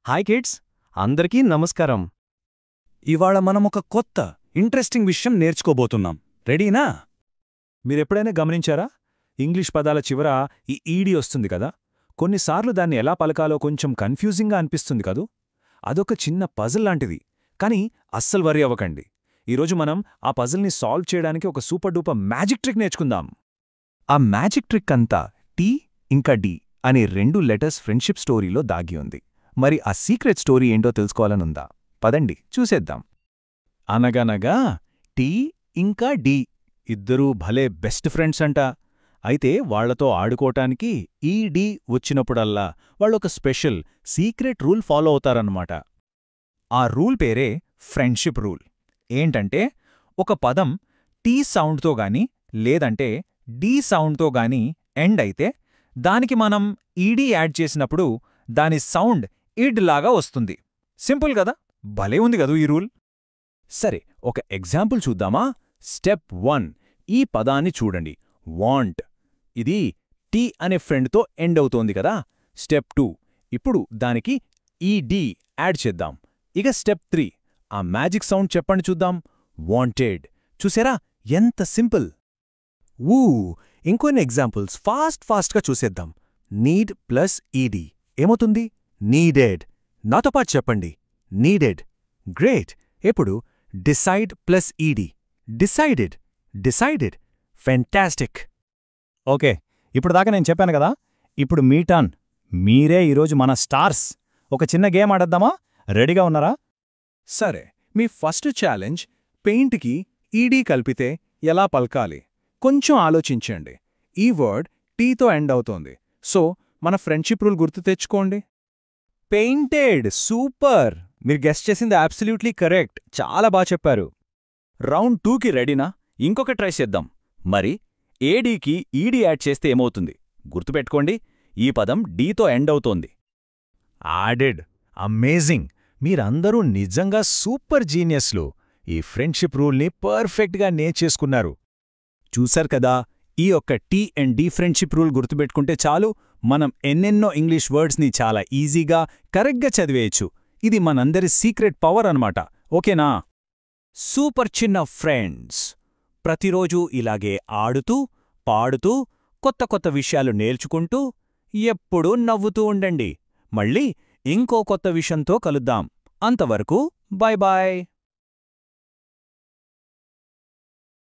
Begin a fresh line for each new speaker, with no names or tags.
Hi kids, అందరికీ నమస్కారం.
ఇవాళ మనమొక కొత్త ఇంట్రెస్టింగ్ విషయం నేర్చుకోబోతున్నాం. రెడీనా?
మీరెప్పుడైనా గమనించారా? ఇంగ్లీష్ పదాల చివర ఈ ఈడి వస్తుంది కదా. కొన్నిసార్లు దాన్ని ఎలా పలకాలో కొంచెం కన్ఫ్యూజింగ్గా అనిపిస్తుంది కదూ. అదొక చిన్న పజిల్ లాంటిది. కానీ అస్సలు వరీ అవ్వకండి. ఈరోజు మనం ఆ పజిల్ని సాల్వ్ చేయడానికి ఒక సూపర్ డూపర్ మ్యాజిక్ ట్రిక్ నేర్చుకుందాం.
ఆ మ్యాజిక్ ట్రిక్ అంతా టీ ఇంకా డి అనే 2 లెటర్స్ ఫ్రెండ్షిప్ స్టోరీలో దాగి ఉంది. మరి ఆ సీక్రెట్ స్టోరీ ఏంటో తెలుసుకోవాలనుందా? పదండి చూసేద్దాం.
అనగనగా టీ ఇంకా డి ఇద్దరూ భలే బెస్ట్ ఫ్రెండ్స్ అంట. అయితే వాళ్లతో ఆడుకోటానికి ఈ డి వచ్చినప్పుడల్లా వాళ్ళొక స్పెషల్ సీక్రెట్ రూల్ ఫాలో అవుతారన్నమాట. ఆ రూల్ పేరే ఫ్రెండ్షిప్ రూల్. ఏంటంటే, ఒక పదం టీ సౌండ్తో గాని లేదంటే డి సౌండ్తో గాని ఎండ్ అయితే దానికి మనం ఈడీ యాడ్ చేసినప్పుడు దాని సౌండ్ ఇడ్ లాగా వస్తుంది. సింపుల్ కదా. భలే ఉంది కదూ ఈ రూల్. సరే, ఒక ఎగ్జాంపుల్ చూద్దామా? స్టెప్ 1. ఈ పదాన్ని చూడండి, వాంట్. ఇది టీ అనే ఫ్రెండ్తో ఎండ్ అవుతోంది కదా. స్టెప్ 2. ఇప్పుడు దానికి ఈడీ యాడ్ చేద్దాం. ఇక స్టెప్ 3. ఆ మ్యాజిక్ సౌండ్ చెప్పండి చూద్దాం, వాంటెడ్. చూసారా ఎంత సింపుల్.
ఇంకొన్ని ఎగ్జాంపుల్స్ ఫాస్ట్గా చూసేద్దాం. నీడ్ ప్లస్ ఈడీ ఏమవుతుంది? నీడెడ్. నాతో పాటు చెప్పండి, నీడెడ్. గ్రేట్. ఎప్పుడు decide plus ED, decided. Decided. Fantastic.
Okay, ఇప్పుడు దాకా నేను చెప్పాను కదా. ఇప్పుడు మీ టర్న్. మీరే ఈరోజు మన స్టార్స్. ఒక చిన్న గేమ్ ఆడద్దామా? రెడీగా ఉన్నారా?
సరే, మీ ఫస్ట్ ఛాలెంజ్ పెయింట్కి ఈడీ కలిపితే ఎలా పలకాలి. కొంచెం ఆలోచించండి. ఈ వర్డ్ టీతో ఎండ్ అవుతోంది. సో మన ఫ్రెండ్షిప్ రూల్ గుర్తు తెచ్చుకోండి.
పెయింటెడ్. సూపర్. మీరు గెస్ చేసింది అబ్సల్యూట్లీ కరెక్ట్. చాలా బాగా చెప్పారు. రౌండ్ 2కి రెడీనా? ఇంకొక ట్రై చేద్దాం. మరి ఏడీకి ఈడీ యాడ్ చేస్తే ఏమవుతుంది? గుర్తుపెట్టుకోండి, ఈ పదం డీతో ఎండ్ అవుతోంది. యాడెడ్. అమేజింగ్. మీరందరూ నిజంగా సూపర్ జీనియస్లు. ఈ ఫ్రెండ్షిప్ రూల్ని పర్ఫెక్ట్గా నేర్చేసుకున్నారు. చూశారు కదా, ఈ ఒక్క T and D friendship rule గుర్తుపెట్టుకుంటే చాలు, మనం ఎన్నెన్నో ఇంగ్లీష్ వర్డ్స్ని చాలా ఈజీగా, కరెక్ట్గా చదివేయచ్చు. ఇది మనందరి సీక్రెట్ పవర్ అన్నమాట. ఓకేనా? సూపర్ చిన్న ఫ్రెండ్స్. ప్రతిరోజూ ఇలాగే ఆడుతూ, పాడుతూ, కొత్త కొత్త విషయాలు నేర్చుకుంటూ, ఎప్పుడూ నవ్వుతూ ఉండండి. మళ్ళీ ఇంకో కొత్త విషయంతో కలుద్దాం. అంతవరకు బై బాయ్.